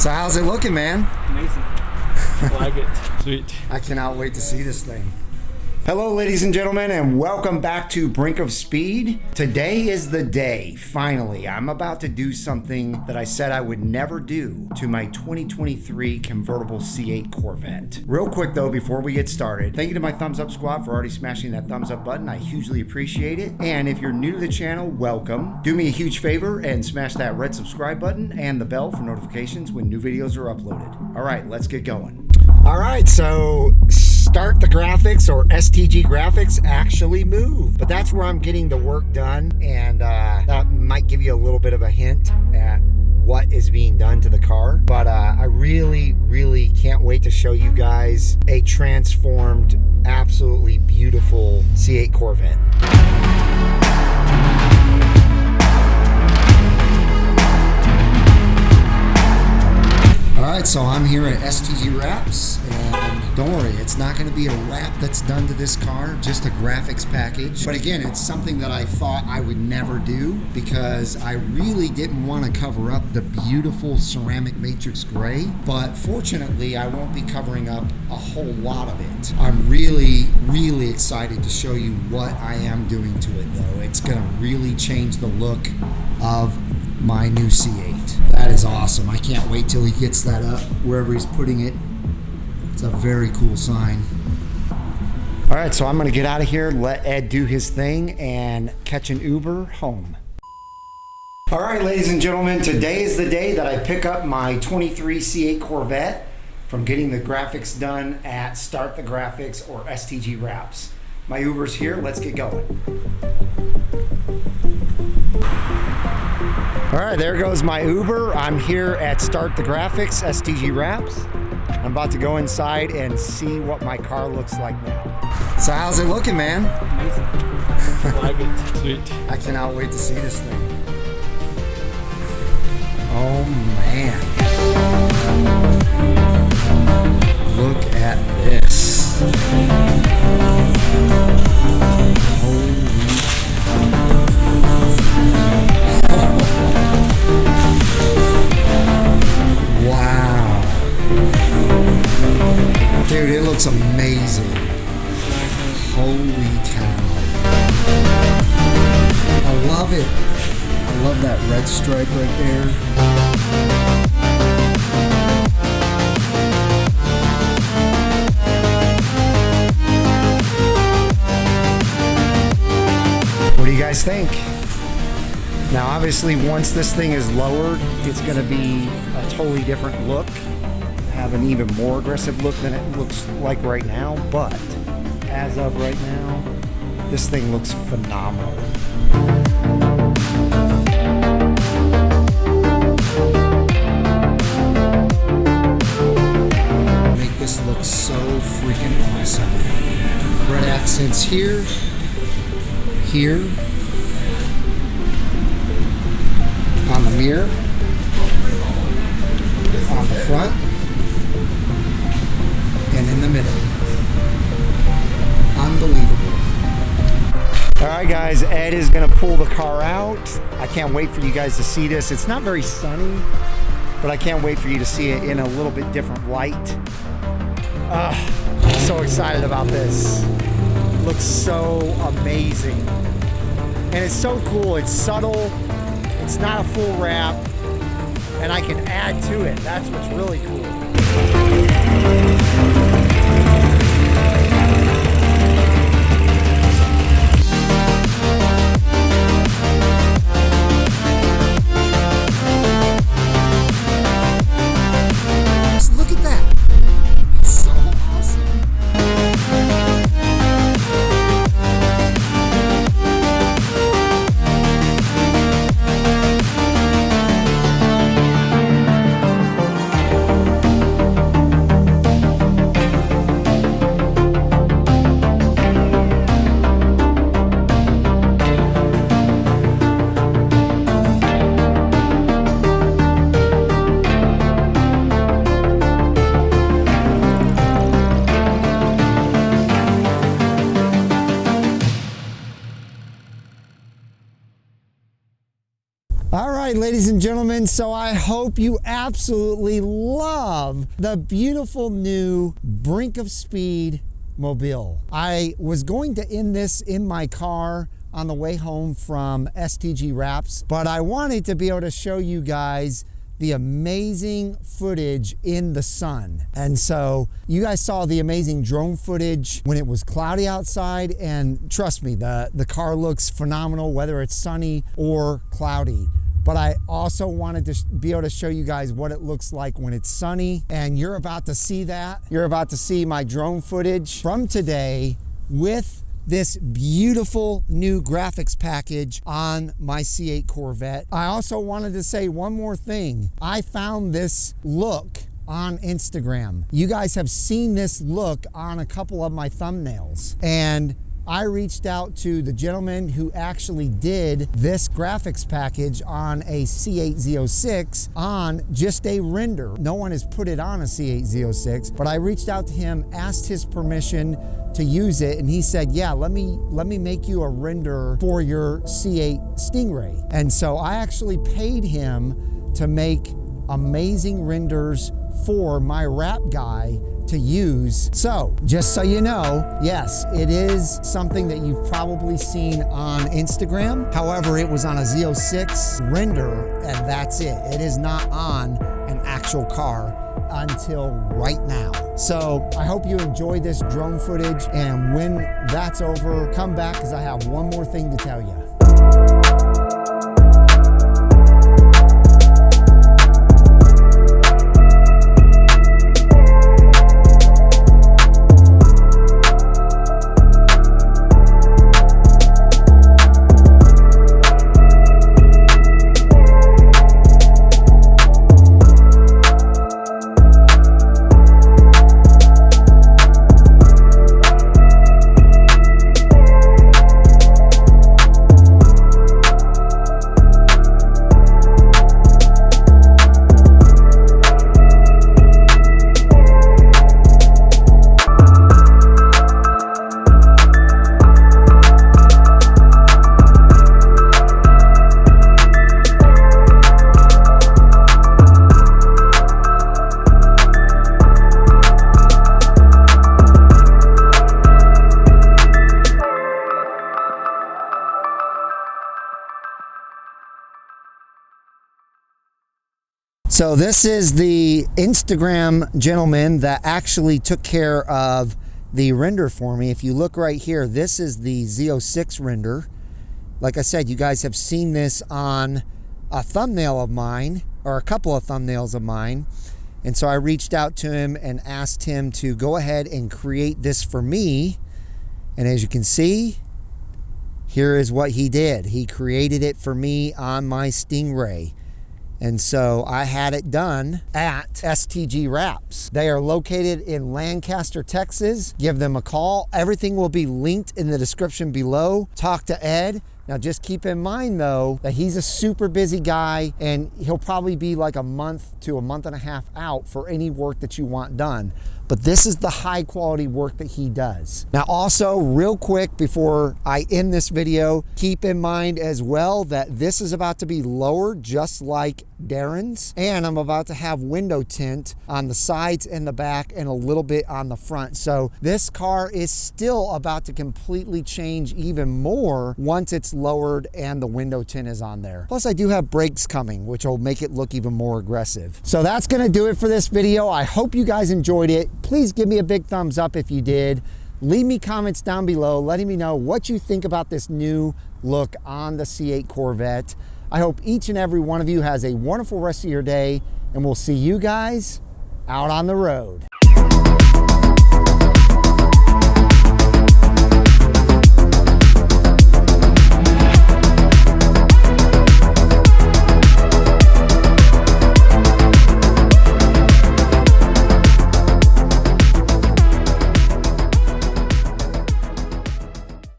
So how's it looking, man? Amazing. I like it. Sweet. I cannot wait to see this thing. Hello, ladies and gentlemen, and welcome back to Brink of Speed. Today is the day, finally. I'm about to do something that I said I would never do to my 2023 Convertible C8 Corvette. Real quick though, before we get started, thank you to my thumbs up squad for already smashing that thumbs up button. I hugely appreciate it. And if you're new to the channel, welcome. Do me a huge favor and smash that red subscribe button and the bell for notifications when new videos are uploaded. All right, let's get going. All right, so Start the Graphics, or STG Graphics, actually moved. But that's where I'm getting the work done, and that might give you a little bit of a hint at what is being done to the car. But I really can't wait to show you guys a transformed, absolutely beautiful C8 Corvette. Alright, so I'm here at STG Wraps, and don't worry, it's not going to be a wrap that's done to this car, just a graphics package. But again, it's something that I thought I would never do because I really didn't want to cover up the beautiful ceramic matrix gray. But fortunately, I won't be covering up a whole lot of it. I'm really excited to show you what I am doing to it though. It's going to really change the look of my new C8. That is awesome. I can't wait till he gets that up wherever he's putting it. It's a very cool sign. All right, so I'm gonna get out of here, let Ed do his thing, and catch an Uber home. All right, ladies and gentlemen, today is the day that I pick up my 23 C8 Corvette from getting the graphics done at Start the Graphics, or STG Wraps. My Uber's here, let's get going. All right, there goes my Uber. I'm here at Start the Graphics, STG Wraps. I'm about to go inside and see what my car looks like now. So how's it looking, man? Amazing. I like it. Sweet. I cannot wait to see this thing. Oh man. Look at this. Holy. Wow. Dude, it looks amazing. Holy cow. I love it. I love that red stripe right there. What do you guys think? Now obviously once this thing is lowered, it's going to be a totally different look, have an even more aggressive look than it looks like right now, but as of right now, this thing looks phenomenal. Make this look so freaking awesome. Red accents here, on the mirror, on the front, and in the middle. Unbelievable. Alright guys, Ed is going to pull the car out. I can't wait for you guys to see this. It's not very sunny, but I can't wait for you to see it in a little bit different light. I'm so excited about this. It looks so amazing. And it's so cool. It's subtle. It's not a full wrap, and I can add to it. That's what's really cool. Just look at that. It's so awesome. ladies and gentlemen, so I hope you absolutely love the beautiful new Brink of Speed mobile. I was going to end this in my car on the way home from STG Wraps, but I wanted to be able to show you guys the amazing footage in the sun. And so you guys saw the amazing drone footage when it was cloudy outside, and trust me, the car looks phenomenal whether it's sunny or cloudy. But I also wanted to be able to show you guys what it looks like when it's sunny, and you're about to see that. You're about to see my drone footage from today with this beautiful new graphics package on my C8 Corvette. I also wanted to say one more thing. I found this look on Instagram. You guys have seen this look on a couple of my thumbnails, and I reached out to the gentleman who actually did this graphics package on a C8 Z06 on just a render. No one has put it on a C8 Z06, but I reached out to him, asked his permission to use it, and he said, yeah, let me make you a render for your C8 Stingray. And so I actually paid him to make amazing renders for my wrap guy to use. So just so you know, yes, it is something that you've probably seen on Instagram. However, it was on a Z06 render, and that's it. It is not on an actual car until right now. So I hope you enjoy this drone footage, and when that's over, come back because I have one more thing to tell you. So this is the Instagram gentleman that actually took care of the render for me. If you look right here, this is the Z06 render. Like I said, you guys have seen this on a thumbnail of mine, or a couple of thumbnails of mine. And so I reached out to him and asked him to go ahead and create this for me. And as you can see, here is what he did. He created it for me on my Stingray. And so I had it done at STG Wraps. They are located in Lancaster, Texas. Give them a call. Everything will be linked in the description below. Talk to Ed. Now just keep in mind though, that he's a super busy guy, and he'll probably be like a month to a month and a half out for any work that you want done. But this is the high quality work that he does. Now also, real quick before I end this video, keep in mind as well that this is about to be lowered just like Darren's, and I'm about to have window tint on the sides and the back and a little bit on the front. So this car is still about to completely change even more once it's lowered and the window tint is on there. Plus I do have brakes coming, which will make it look even more aggressive. So that's gonna do it for this video. I hope you guys enjoyed it. Please give me a big thumbs up if you did. Leave me comments down below letting me know what you think about this new look on the C8 Corvette. I hope each and every one of you has a wonderful rest of your day, and we'll see you guys out on the road.